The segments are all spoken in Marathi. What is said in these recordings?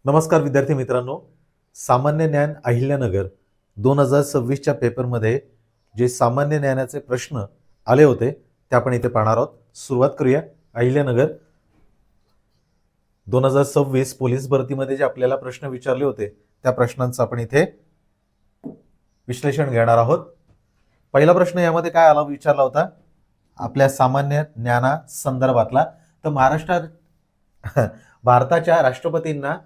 नमस्कार विद्यार्थी मित्रांनो, सामान्य ज्ञान अहिल्यानगर 2026च्या पेपरमध्ये जे सामान्य ज्ञानाचे प्रश्न आले होते ते आपण इथे पाहणार आहोत. सुरुवात करूया. अहिल्यानगर 2026 पोलीस भरतीमध्ये जे आपल्याला प्रश्न विचारले होते त्या प्रश्नांचं आपण इथे विश्लेषण घेणार आहोत. पहिला प्रश्न यामध्ये काय आला विचारला होता आपल्या सामान्य ज्ञाना संदर्भातला. तर भारताच्या राष्ट्रपतींना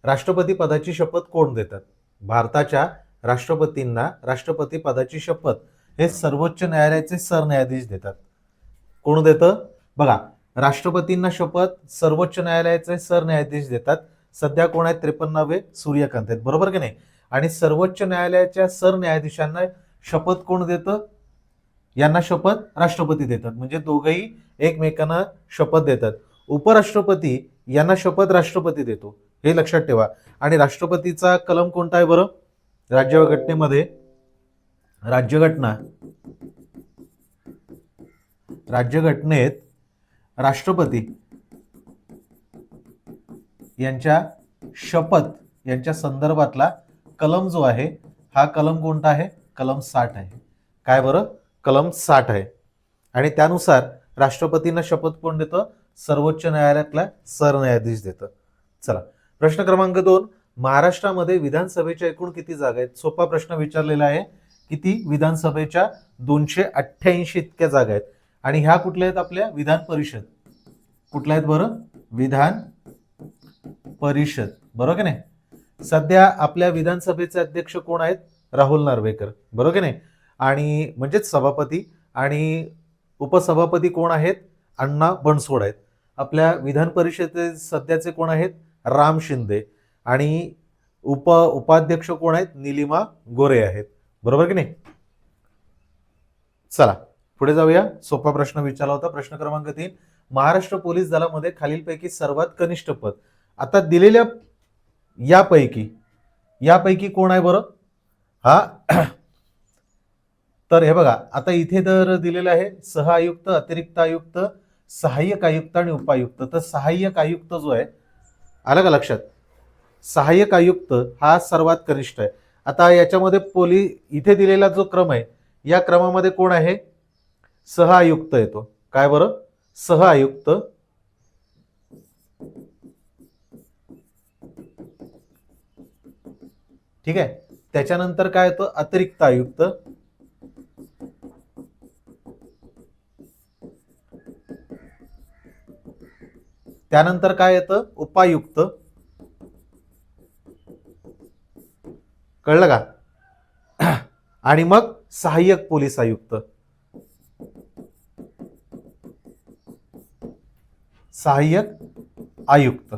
राष्ट्रपती पदाची शपथ कोण देतात? भारताच्या राष्ट्रपतींना राष्ट्रपती पदाची शपथ हे सर्वोच्च न्यायालयाचे सरन्यायाधीश देतात. कोण देतं? बघा, राष्ट्रपतींना शपथ सर्वोच्च न्यायालयाचे सरन्यायाधीश देतात. सध्या कोण आहेत? 53वे सूर्यकांत आहेत, बरोबर की नाही? आणि सर्वोच्च न्यायालयाच्या सरन्यायाधीशांना शपथ कोण देतं? यांना शपथ राष्ट्रपती देतात. म्हणजे दोघेही एकमेकांना शपथ देतात. उपराष्ट्रपती यांना शपथ राष्ट्रपती देतो, हे लक्षात ठेवा. आणि राष्ट्रपतीचा कलम कोणता आहे बरं? राज्यघटनेमध्ये राज्यघटनेत राष्ट्रपती यांच्या शपथ यांच्या संदर्भातला कलम जो आहे हा कलम कोणता आहे? कलम 60 आहे. काय बरं? कलम 60 आहे. आणि त्यानुसार राष्ट्रपतींना शपथ कोण देतं? सर्वोच्च न्यायालयातला सरन्यायाधीश देतं. चला, प्रश्न क्रमांक 2. महाराष्ट्रामध्ये विधानसभेच्या एकूण किती जागा आहेत? सोपा प्रश्न विचारलेला आहे. किती? विधानसभेच्या 288 इतक्या जागा आहेत. आणि ह्या कुठल्या आहेत? आपल्या विधान परिषद. कुठल्या आहेत बरं? विधान परिषद, बरोबर की नाही? सध्या आपल्या विधानसभेचे अध्यक्ष कोण आहेत? राहुल नार्वेकर, बरोबर की नाही? आणि म्हणजेच सभापती. आणि उपसभापती कोण आहेत? अण्णा बनसोड आहेत. आपल्या विधान परिषदेचे सध्याचे कोण आहेत? राम शिंदे. आणि उपाध्यक्ष कोण आहेत? निलिमा गोरे आहेत, बरोबर की नाही? चला पुढे जाऊया. सोपा प्रश्न विचारला होता. प्रश्न क्रमांक 3. महाराष्ट्र पोलीस दलामध्ये खालीलपैकी सर्वात कनिष्ठ पद. आता दिलेल्या यापैकी कोण आहे बरं? हा तर हे बघा, आता इथे तर दिलेलं आहे सह आयुक्त, अतिरिक्त आयुक्त, सहाय्यक आयुक्त आणि उपायुक्त. तर सहाय्यक आयुक्त जो आहे, आलं का लक्षात? सहाय्यक आयुक्त हा सर्वात कनिष्ठ आहे. आता याच्यामध्ये इथे दिलेला जो क्रम आहे या क्रमामध्ये कोण आहे? सह आयुक्त येतो. काय बरं? सह आयुक्त. ठीक आहे. त्याच्यानंतर काय येतं? अतिरिक्त आयुक्त. त्यानंतर काय येतं? उपायुक्त. कळलं का? आणि मग सहाय्यक पोलीस आयुक्त. सहाय्यक आयुक्त.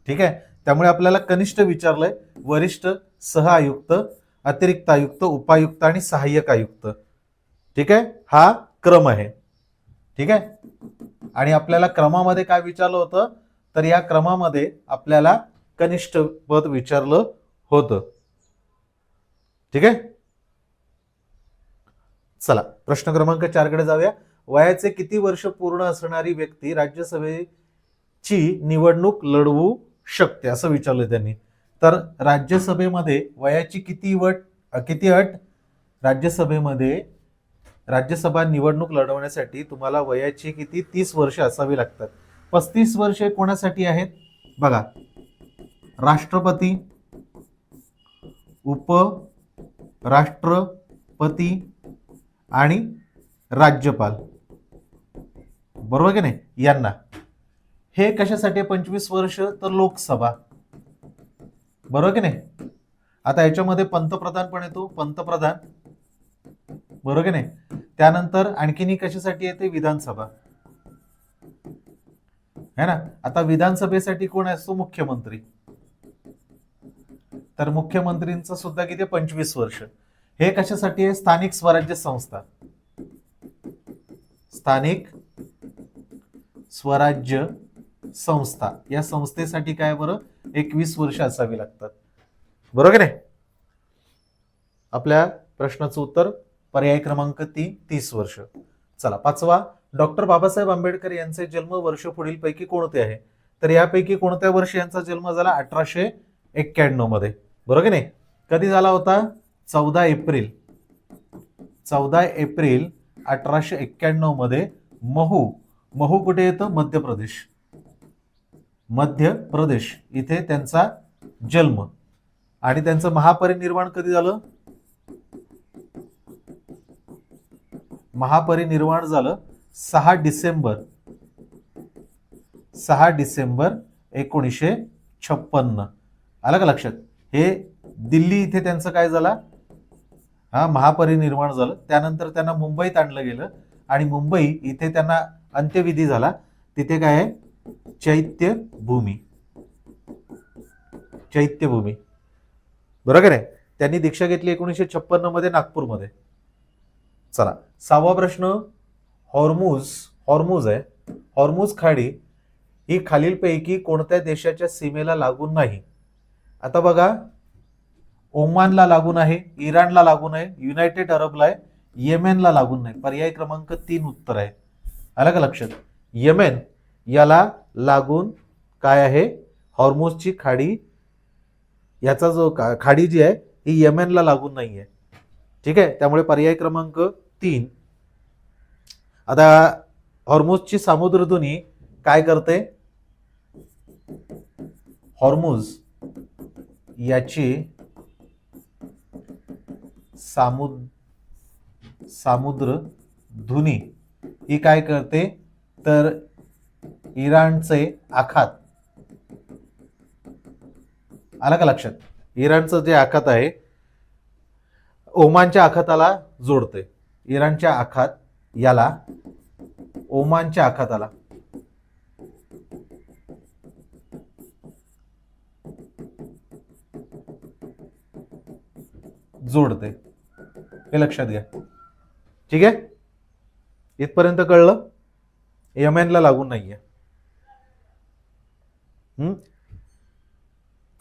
ठीक आहे. त्यामुळे आपल्याला कनिष्ठ विचारलंय, वरिष्ठ, सह आयुक्त, अतिरिक्त आयुक्त, उपायुक्त आणि सहाय्यक आयुक्त. ठीक आहे, हा क्रम आहे. ठीक आहे. आणि आपल्याला क्रमामध्ये काय विचारलं होतं? तर या क्रमामध्ये आपल्याला कनिष्ठ पद विचारलं होतं. ठीक आहे. चला प्रश्न क्रमांक 4 कडे जाऊया. वयाचे किती वर्ष पूर्ण असणारी व्यक्ती राज्यसभेची निवडणूक लढवू शकते असं विचारलं त्यांनी. तर राज्यसभेमध्ये वयाची किती अट? राज्यसभा निवडणूक लढवण्यासाठी तुम्हाला वयाची किती? 30 वर्ष असावी लागतात. 35 वर्षे कोणासाठी आहेत? बघा, राष्ट्रपती, उपराष्ट्रपती आणि राज्यपाल, बरोबर की नाही? यांना हे कशासाठी 25 वर्ष? तर लोकसभा, बरोबर की नाही? आता याच्यामध्ये पंतप्रधान पण येतो, पंतप्रधान, बरोबर की नाही? त्यानंतर आणखीन कशासाठी येते? विधानसभा है ना. आता विधानसभेसाठी कोण असतो? मुख्यमंत्री. तर मुख्यमंत्रींचं सुद्धा किती? 25 वर्ष. हे कशासाठी आहे? स्थानिक स्वराज्य संस्था. स्थानिक स्वराज्य संस्था या संस्थेसाठी काय बरं? 21 वर्ष असावी लागतात, बरोबर की नाही? आपल्या प्रश्नाचं उत्तर पर्याय क्रमांक 3, 30 वर्ष. चला 5वा. डॉक्टर बाबासाहेब आंबेडकर यांचे जन्मवर्ष पुढीलपैकी कोणते आहे? तर यापैकी कोणत्या वर्षी यांचा जन्म झाला? 1891 मध्ये, बरोबर की नाही? कधी झाला होता? 14 एप्रिल 1891 मध्ये महू कुठे येतं? मध्य प्रदेश इथे त्यांचा जन्म. आणि त्यांचं महापरिनिर्वाण कधी झालं? महापरिनिर्वाण झालं 6 डिसेंबर 1956. आलं का लक्षात? हे दिल्ली इथे त्यांचं काय झालं? महापरिनिर्वाण झालं. त्यानंतर त्यांना मुंबईत आणलं गेलं आणि मुंबई इथे त्यांना अंत्यविधी झाला. तिथे काय आहे? चैत्यभूमी, बरोबर आहे. त्यांनी दीक्षा घेतली 1956 मध्ये नागपूरमध्ये. चला, 6वा प्रश्न. हॉर्मुज आहे. हॉर्मुज खाडी ही खालीलपैकी कोणत्या देशाच्या सीमेला लागून नाही? आता बघा, ओमानला लागून आहे, इराणला लागून आहे, युनायटेड अरबला आहे, येमेनला लागून नाही. पर्याय क्रमांक 3 उत्तर आहे. आलं का लक्षात? येमेन याला लागून काय आहे? हॉर्मुजची खाडी. याचा जो खाडी जी आहे ही येमेनला लागून नाहीये. ठीक आहे, त्यामुळे पर्याय क्रमांक 3. आता हॉर्मुजची सामुद्रधुनी काय करते? हॉर्मुज याची सामुद्रधुनी ही काय करते? तर इराणचे आखात. आलं का लक्षात? इराणचं जे आखात आहे ओमानच्या आखाताला जोडते. इराणच्या आखात याला ओमानच्या आखाताला जोडते. हे लक्षात घ्या. ठीक आहे, इथपर्यंत कळलं? येमेनला लागून नाहीये.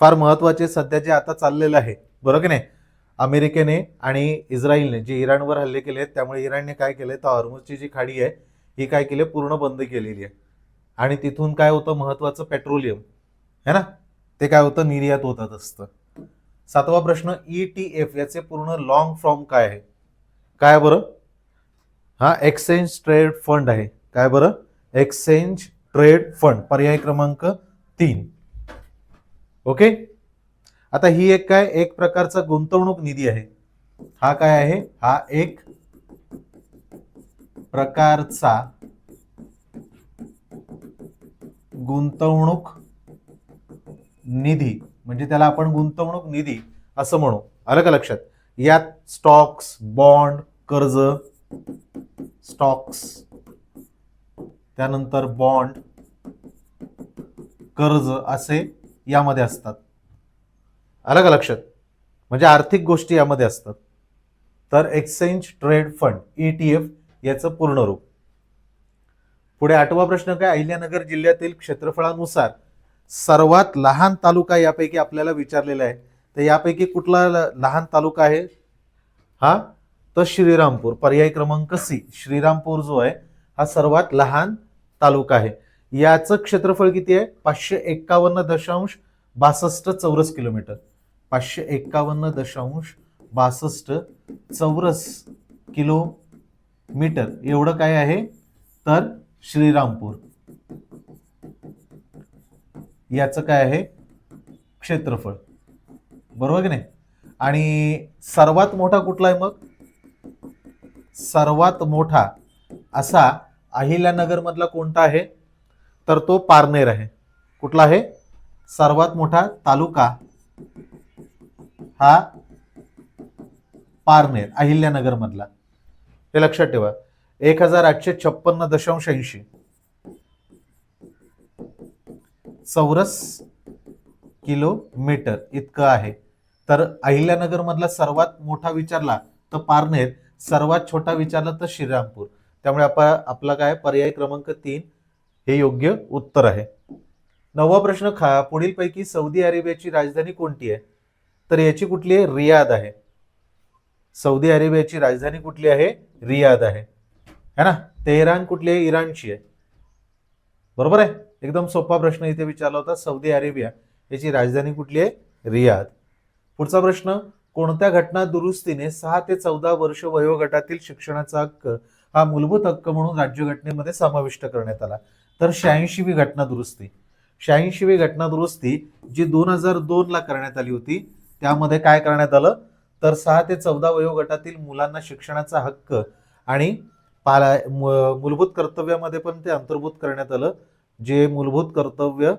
फार महत्वाचे सध्या जे आता चाललेलं आहे, बरोबर की नाही? अमेरिकेने आणि इस्रायलने जे इराणवर हल्ले केले आहेत, त्यामुळे इराणने काय केलंय? तर हॉर्मुजची जी खाडी आहे ही काय केली? पूर्ण बंद केलेली आहे. आणि तिथून काय होतं? महत्वाचं पेट्रोलियम है ना, ते काय होतं? निर्यात होत असतं. 7वा प्रश्न. ETF याचे पूर्ण लॉंग फॉर्म काय आहे? काय बरं? एक्सचेंज ट्रेड फंड आहे. काय बरं? Exchange trade fund. पर्याय क्रमांक 3. ओके. आता ही एक काय? एक प्रकारचा गुंतवणूक निधी आहे. हा काय आहे? हा एक प्रकारचा गुंतवणूक निधी, म्हणजे त्याला आपण गुंतवणूक निधी असं म्हणू. आलं का लक्षात? यात स्टॉक्स, बॉन्ड, कर्ज, स्टॉक्स, त्यानंतर बॉन्ड, कर्ज असे यामध्ये असतात. आलं का लक्षात? म्हणजे आर्थिक गोष्टी यामध्ये असतात. तर एक्सचेंज ट्रेड फंड ETF याचं पूर्ण रूप. पुढे 8वा प्रश्न काय? अहिल्यानगर जिल्ह्यातील क्षेत्रफळानुसार सर्वात लहान तालुका यापैकी आपल्याला विचारलेला आहे. तर यापैकी कुठला लहान तालुका आहे? तर श्रीरामपूर. पर्याय क्रमांक C. श्रीरामपूर जो आहे हा सर्वात लहान तालुका आहे. याचं क्षेत्रफळ किती आहे? 551.62 चौरस किलोमीटर. 551.62 चौरस किलोमीटर एवढं काय आहे? तर श्रीरामपूर याचं काय आहे? क्षेत्रफळ. बरोबर की नाही? आणि सर्वात मोठा कुठला आहे मग? सर्वात मोठा असा अहिल्यानगर मधला कोणता आहे? तर तो पारनेर आहे. कुठला आहे? सर्वात मोठा तालुका हा पारनेर, अहिल्यानगर मधला. हे लक्षात ठेवा. 1856.80 चौरस किलोमीटर इतकं आहे. तर अहिल्यानगर मधला सर्वात मोठा विचारला तर पारनेर, सर्वात छोटा विचारला तर श्रीरामपूर. त्यामुळे आपला काय? पर्याय क्रमांक 3 हे योग्य उत्तर आहे. 9वा प्रश्न. पुढीलपैकी सौदी अरेबियाची राजधानी कोणती आहे? तर याची कुठली आहे? रियाद आहे. सौदी अरेबियाची राजधानी कुठली आहे? रियाद आहे. है ना. तेहरान कुठली आहे? इराणची आहे. बरोबर आहे. एकदम सोपा प्रश्न इथे विचारला होता. सौदी अरेबिया याची राजधानी कुठली आहे? रियाद. पुढचा प्रश्न, कोणत्या घटना दुरुस्तीने 6 ते 14 वर्ष वयोगटातील शिक्षणाचा हक्क हा मूलभूत हक्क म्हणून राज्यघटनेमध्ये समाविष्ट करण्यात आला? तर 86वी घटना दुरुस्ती. 86वी घटना दुरुस्ती जी 2002 ला करण्यात आली होती, त्यामध्ये काय करण्यात आलं तर 6 ते 14 वयोगटातील मुलांना शिक्षणाचा हक्क आणि मूलभूत कर्तव्यामध्ये पण ते अंतर्भूत करण्यात आलं. जे मूलभूत कर्तव्य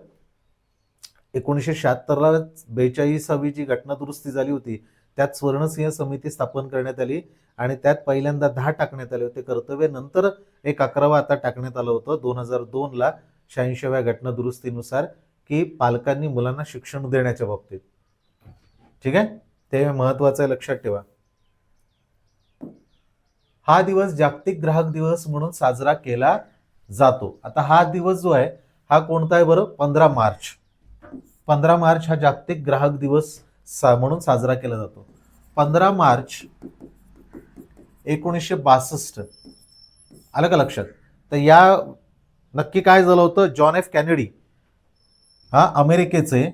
1976ला 42वी जी घटना दुरुस्ती झाली होती, त्यात स्वर्णसिंह समिती स्थापन करण्यात आली आणि त्यात पहिल्यांदा 10 टाकण्यात आले होते कर्तव्य. नंतर एक 11वा आता टाकण्यात आलं होतं 2002 ला 86व्या घटना दुरुस्तीनुसार, की पालकांनी मुलांना शिक्षण देण्याच्या बाबतीत. ठीक आहे, ते महत्वाचं आहे, लक्षात ठेवा. हा दिवस जागतिक ग्राहक दिवस म्हणून साजरा केला जातो. आता हा दिवस जो आहे हा कोणता आहे बरं? 15 मार्च. 15 मार्च हा जागतिक ग्राहक दिवस म्हणून साजरा केला जातो. 15 मार्च 1962. आलं का लक्षात? तर या नक्की काय झालं होतं? जॉन एफ कॅनेडी हा अमेरिकेचे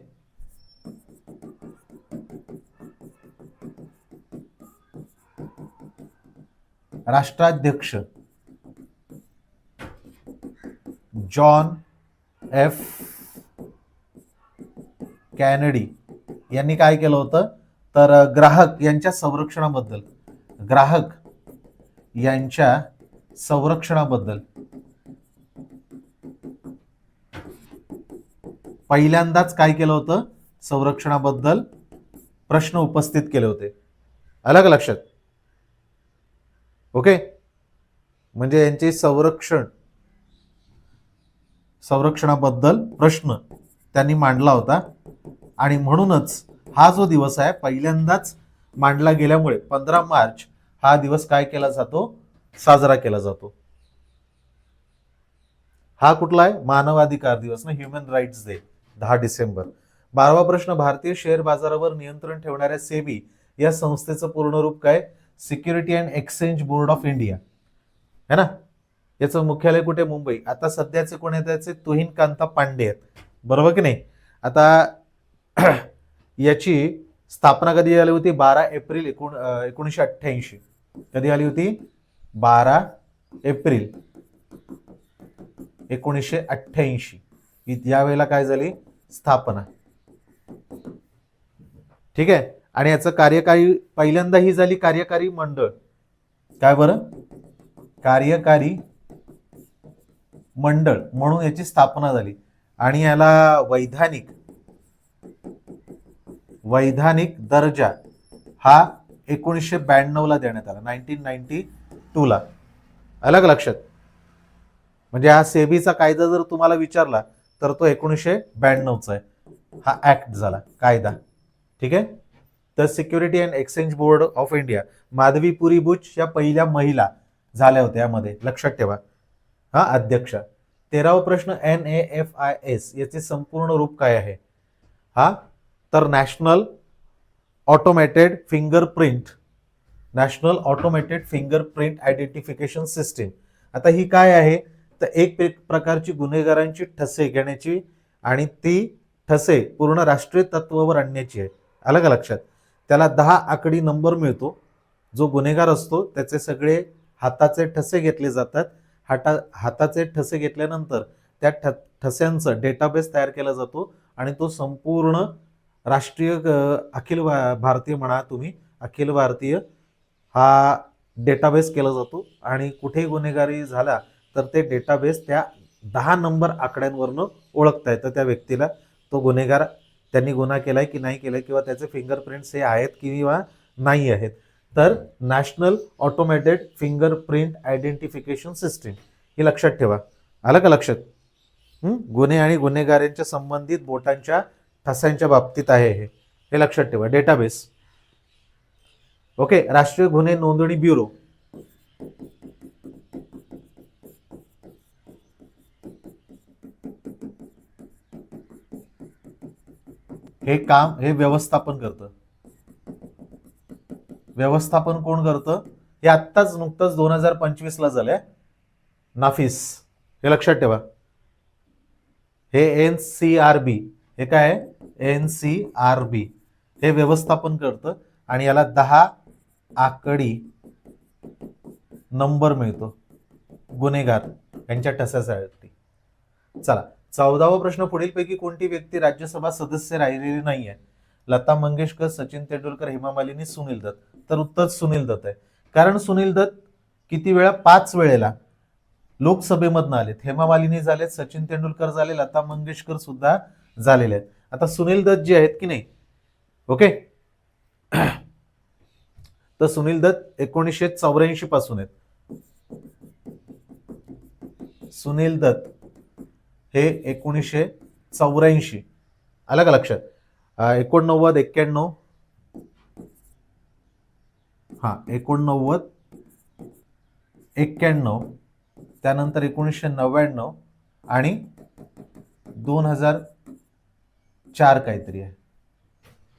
राष्ट्राध्यक्ष जॉन एफ कॅनेडी यांनी काय केलं होतं तर ग्राहक यांच्या संरक्षणाबद्दल पहिल्यांदाच काय केलं होतं? संरक्षणाबद्दल प्रश्न उपस्थित केले होते. आलं का लक्षात? ओके, म्हणजे यांचे संरक्षणाबद्दल प्रश्न त्यांनी मांडला होता आणि म्हणूनच हा जो दिवस आहे पहिल्यांदाच मांडला गेल्यामुळे 15 मार्च हा दिवस काय केला जातो? साजरा केला जातो. हा कुठला आहे? मानवाधिकार दिवस ना, ह्युमन राईट्स डे, 10 डिसेंबर. 12वा प्रश्न, भारतीय शेअर बाजारावर नियंत्रण ठेवणाऱ्या सेबी या संस्थेचं पूर्ण रूप काय? Security and exchange board of India है ना. याचं मुख्यालय कुठे? मुंबई. आता सध्याचे कोण आहेत? त्याचे तुहिन कांता पांडे आहेत, बरोबर की नाही. आता याची स्थापना कधी झाली होती? 12 एप्रिल 1988. कधी आली होती? 12 एप्रिल 1988. यावेळेला काय झाली? स्थापना. ठीक आहे. आणि याचं कार्यकारी पहिल्यांदा ही झाली कार्यकारी मंडळ. काय बरं? कार्यकारी मंडळ म्हणून याची स्थापना झाली आणि याला वैधानिक दर्जा हा 1992 ला देण्यात आला, 1992 ला. आलं का लक्षात? म्हणजे हा सेबीचा कायदा जर तुम्हाला विचारला तर तो 1992चा आहे. हा ऍक्ट झाला, कायदा. ठीक आहे. तर security and exchange board of India, Madhabi Puri Buch या पहिल्या महिला झाल्या होत्या यामध्ये, लक्षात ठेवा. हा अध्यक्ष. 13वा प्रश्न, NAFIS याचे संपूर्ण रूप काय आहे? हा तर national automated fingerprint identification system. आता ही काय आहे तर एक प्रकारची गुन्हेगारांची ठसे घेण्याची आणि ती ठसे पूर्ण राष्ट्रीय तत्वावर आणण्याची आहे. आलं का लक्षात? त्याला 10 आकडी नंबर मिळतो. जो गुन्हेगार असतो त्याचे सगळे हाताचे ठसे घेतले जातात. हाताचे ठसे घेतल्यानंतर त्या ठस्यांचं डेटाबेस तयार केला जातो आणि तो संपूर्ण राष्ट्रीय अखिल भारतीय म्हणा तुम्ही, अखिल भारतीय हा डेटाबेस केला जातो आणि कुठेही गुन्हेगारी झाला तर ते डेटाबेस त्या 10 नंबर आकड्यांवरनं ओळखता येतं त्या व्यक्तीला, तो गुन्हेगार त्यांनी गुन्हा केलाय की नाही केलाय किंवा त्याचे फिंगरप्रिंट्स हे आहेत किंवा नाही आहेत. तर national automated fingerprint identification system हे लक्षात ठेवा. आलं का लक्षात? गुन्हे आणि गुन्हेगारांच्या संबंधित बोटांच्या ठस्यांच्या बाबतीत आहे हे लक्षात ठेवा. डेटाबेस. ओके. राष्ट्रीय गुन्हे नोंदणी ब्युरो, हे व्यवस्थापन करतं. व्यवस्थापन कोण करतं? हे आत्ताच नुकतंच 2025 ला झालंय, नाफिस. हे लक्षात ठेवा. हे NCRB, हे काय आहे NCRB, हे व्यवस्थापन करतं आणि याला 10 आकडी नंबर मिळतो गुन्हेगार यांच्या ठस्यासाठी. चला 14वा प्रश्न, पुढीलपैकी कोणती व्यक्ती राज्यसभा सदस्य राहिलेली नाहीये? लता मंगेशकर, सचिन तेंडुलकर, हेमा मालिनी, सुनील दत्त. तर उत्तर सुनील दत्त आहे. कारण सुनील दत्त किती वेळा, 5 वेळेला लोकसभेमधनं आलेत. हेमा मालिनी झालेत, सचिन तेंडुलकर झाले, लता मंगेशकर सुद्धा झालेले आहेत. आता सुनील दत्त जे आहेत की नाही, ओके, तर सुनील दत्त 1984 पासून आहेत. सुनील दत्त हे 1984, आलं का लक्षात? 89, 91, हा 89, 91, त्यानंतर 1999 आणि 2004 काहीतरी आहे.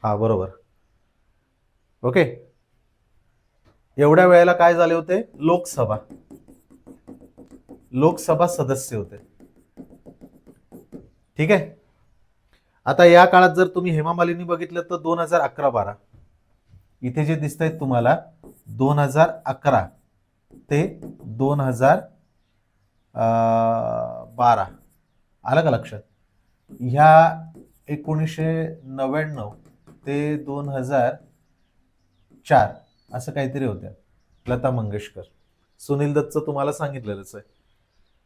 हा बरोबर, ओके. एवढ्या वेळेला काय झाले होते? लोकसभा सदस्य होते. ठीक आहे. आता या काळात जर तुम्ही हेमा मालिनी बघितलं तर 2011-12 इथे जे दिसत आहेत तुम्हाला, 2011 ते 2012, आलं का लक्षात? ह्या 1999 ते 2004 असं काहीतरी होत्या लता मंगेशकर. सुनील दत्तचं तुम्हाला सांगितलेलंच आहे,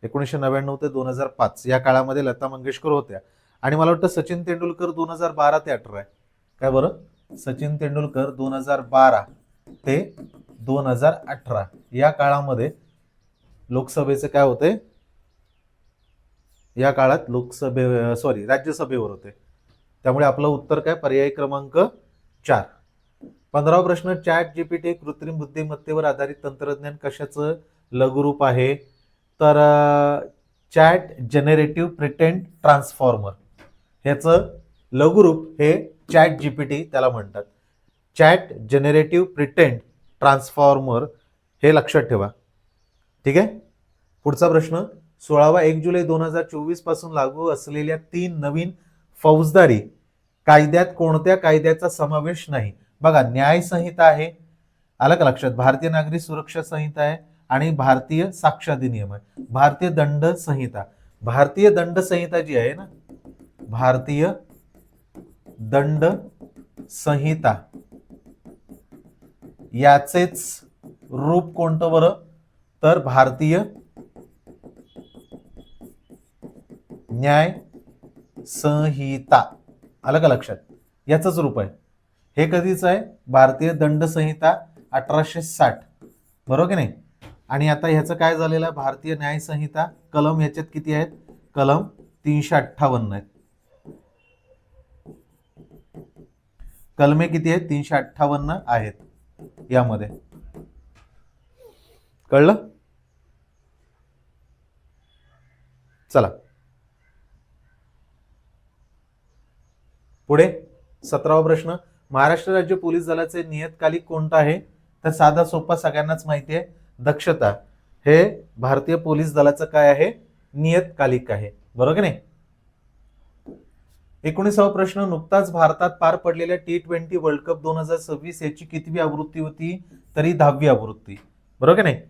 1999 ते 2005 या काळामध्ये लता मंगेशकर होत्या. आणि मला वाटतं सचिन तेंडुलकर 2012 ते 18 आहे. काय बरं? सचिन तेंडुलकर 2012 ते 2018 या काळामध्ये लोकसभेचे काय होते? या काळात राज्यसभेवर होते. त्यामुळे आपलं उत्तर काय? पर्याय क्रमांक 4. 15वा प्रश्न, चॅट जीपीटी कृत्रिम बुद्धिमत्तेवर आधारित तंत्रज्ञान कशाचं लघुरूप आहे? तर चॅट जनरेटिव्ह प्रिटेंट ट्रान्सफॉर्मर, ह्याचं लघुरूप हे चॅट जीपीटी त्याला म्हणतात. चॅट जनरेटिव्ह प्रिटेंट ट्रान्सफॉर्मर, हे लक्षात ठेवा. ठीक आहे. पुढचा प्रश्न, 16वा 1 जुलै 2024 पासून लागू असलेल्या 3 नवीन फौजदारी कायद्यात कोणत्या कायद्याचा समावेश नाही? बघा, न्याय संहिता आहे, आलं का लक्षात? भारतीय नागरिक सुरक्षा संहिता आहे आणि भारतीय साक्ष अधिनियम आहे. भारतीय दंड संहिता जी आहे ना, भारतीय दंड संहिता, याचेच रूप कोणतं बरं? तर भारतीय न्याय संहिता, आलं का लक्षात? याचंच रूप आहे. हे कधीच आहे? भारतीय दंड संहिता 1860, बरोबर की नाही? आणि आता ह्याचं काय झालेलं आहे? भारतीय न्याय संहिता कलम ह्याच्यात किती आहेत? कलम 358 आहेत. कलमे किती आहेत? 358 आहेत यामध्ये. कळलं? चला पुढे 17वा प्रश्न, महाराष्ट्र राज्य पोलीस दलाचे नियतकालिक कोणतं आहे? तर साधा सोपा, सगळ्यांनाच माहिती आहे, दक्षता. हे भारतीय पोलीस दलाचं काय आहे? नियतकालिक आहे, बरोबर की नाही? 19वा प्रश्न, नुकताच भारतात पार पडलेल्या T20 वर्ल्ड कप 2026 याची कितवी आवृत्ती होती? तरी 10वी आवृत्ती, बरोबर की नाही?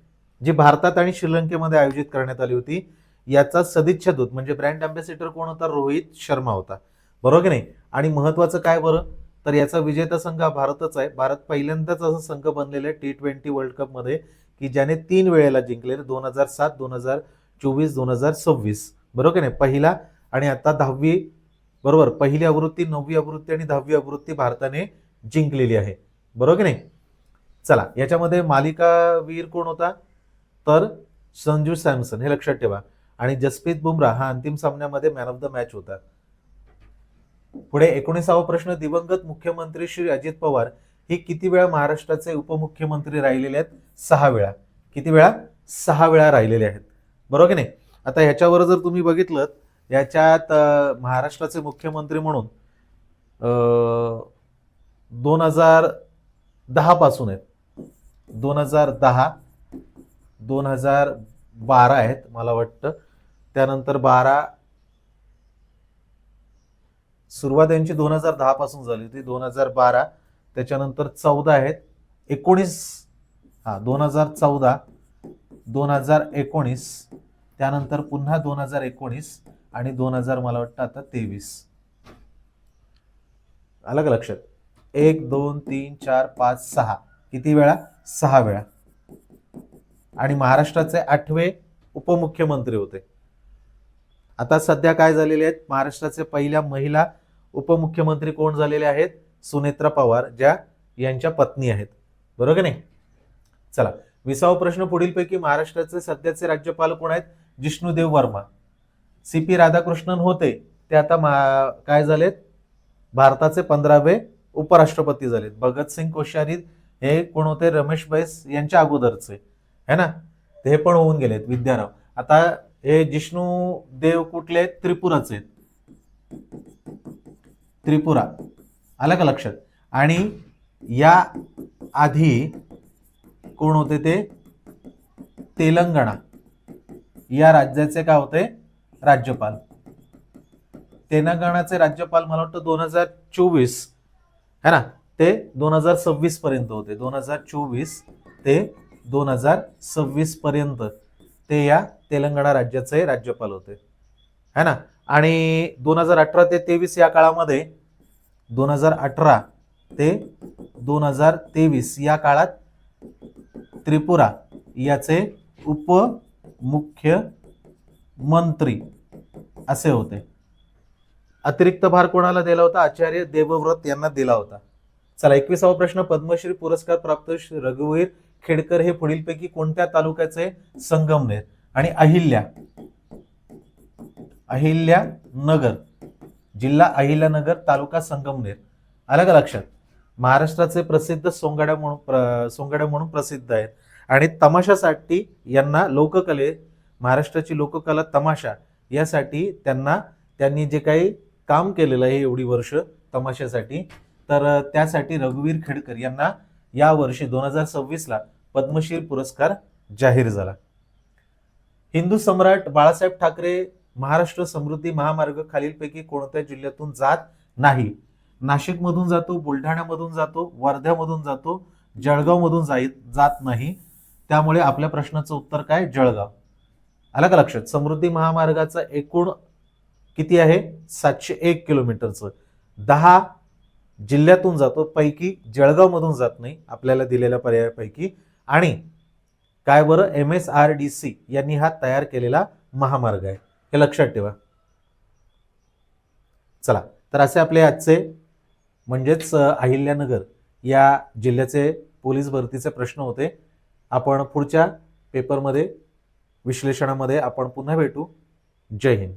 जी भारतात आणि श्रीलंकेमध्ये आयोजित करण्यात आली होती. याचा सदिच्छा दूत म्हणजे ब्रँड अँबॅसेडर कोण होता? रोहित शर्मा होता, बरोबर की नाही? आणि महत्वाचं काय बरं? तर याचा विजेता संघ हा भारतच आहे. भारत पहिल्यांदाच असा संघ बनलेला आहे T20 वर्ल्ड कप मध्ये की ज्याने 3 वेळेला जिंकले, 2007, 2024, 2026, बरोबर की नाही? पहिला आणि आता 10वी, बरोबर, पहिली आवृत्ती, 9वी आवृत्ती आणि 10वी आवृत्ती भारताने जिंकलेली आहे, बरोबर की नाही? चला, याच्यामध्ये मालिकावीर कोण होता? तर संजू सॅमसन, हे लक्षात ठेवा. आणि जसप्रीत बुमराह हा अंतिम सामन्यामध्ये मॅन ऑफ द मॅच होता. पुढे 19वा प्रश्न, दिवंगत मुख्यमंत्री श्री अजित पवार हे किती वेळा महाराष्ट्राचे उपमुख्यमंत्री राहिलेले आहेत? 6 वेळा. किती वेळा? 6 वेळा राहिलेले आहेत, बरोबर की नाही? आता ह्याच्यावर जर तुम्ही बघितलं, याच्यात महाराष्ट्राचे मुख्यमंत्री म्हणून 2010 पासून आहेत. 2010, 2012 आहेत मला वाटतं, त्यानंतर 12, सुरुवात यांची 2010 पासून झाली होती, 2012, त्याच्यानंतर 14 आहेत, 19, 2014, 2019, त्यानंतर पुन्हा 2019 आणि 2000 मला वाटतं आता 23. आलं का लक्षात? 1 2 3 4 5 6 किती वेळा? 6 वेळा. आणि महाराष्ट्राचे 8वे उपमुख्यमंत्री होते. आता सध्या काय झालेले आहेत? महाराष्ट्राचे पहिल्या महिला उपमुख्यमंत्री कोण झालेले आहेत? सुनेत्रा पवार, ज्या यांच्या पत्नी आहेत. बरोबर की नाही? चला, 20वा प्रश्न पुढीलपैकी महाराष्ट्राचे सध्याचे राज्यपाल कोण आहेत? जिष्णुदेव वर्मा. CP राधाकृष्णन होते, ते आता काय झालेत? भारताचे 15वे उपराष्ट्रपती झालेत. भगतसिंग कोश्यारी हे कोण होते? रमेश बैस यांच्या अगोदरचे, है ना? ते पण होऊन गेलेत. विद्याराव. आता हे जिष्णुदेव कुठले आहेत? त्रिपुराचे आहेत. त्रिपुरा. आलं का लक्षात? आणि या आधी कोण होते? ते तेलंगणा या राज्याचे काय होते? राज्यपाल. तेलंगणाचे राज्यपाल मला वाटतं 2024, है ना, ते 2026 पर्यंत होते. 2024 ते 2026 पर्यंत ते या तेलंगणा राज्याचे राज्यपाल होते, है ना. आणि 2018 ते 23 या काळामध्ये, 2018 ते 2023 या काळात त्रिपुरा याचे उपमुख्यमंत्री असे होते. अतिरिक्त भार कोणाला दिला होता? आचार्य देवव्रत यांना दिला होता. चला, 21वा प्रश्न. पद्मश्री पुरस्कार प्राप्त श्री रघुवीर खेडकर हे पुढीलपैकी कोणत्या तालुक्याचे? संगमनेर. आणि अहिल्यानगर, जिल्हा अहिल्यानगर, तालुका संगमनेर. आलं का लक्षात? महाराष्ट्राचे प्रसिद्ध सोंगाड्या म्हणून प्रसिद्ध आहेत. आणि तमाशासाठी यांना महाराष्ट्राची लोककला तमाशा यासाठी त्यांनी जे काही काम केलेलं आहे एवढी वर्ष तमाशासाठी, तर त्यासाठी रघुवीर खेडकर यांना या वर्षी 2026 ला पद्मश्री पुरस्कार जाहीर झाला. हिंदू सम्राट बाळासाहेब ठाकरे महाराष्ट्र समृद्धी महामार्ग खालीलपैकी कोणत्या जिल्ह्यातून जात नाही? नाशिकमधून जातो, बुलढाण्यामधून जातो, वर्ध्यामधून जातो, जळगावमधून जात नाही. त्यामुळे आपल्या प्रश्नाचं उत्तर काय? जळगाव. आलं का लक्षात? समृद्धी महामार्गाचा एकूण किती आहे? 701 किलोमीटरचं. 10 जिल्ह्यातून जातो, पैकी जळगाव मधून जात नाही आपल्याला दिलेल्या पर्यायापैकी. आणि काय बरं? MSRDC यांनी हा तयार केलेला महामार्ग आहे, हे लक्षात ठेवा. चला, तर असे आपले आजचे म्हणजेच अहिल्यानगर या जिल्ह्याचे पोलीस भरतीचे प्रश्न होते. आपण पुढच्या पेपरमध्ये विश्लेषणामध्ये आपण पुन्हा भेटू. जय हिंद.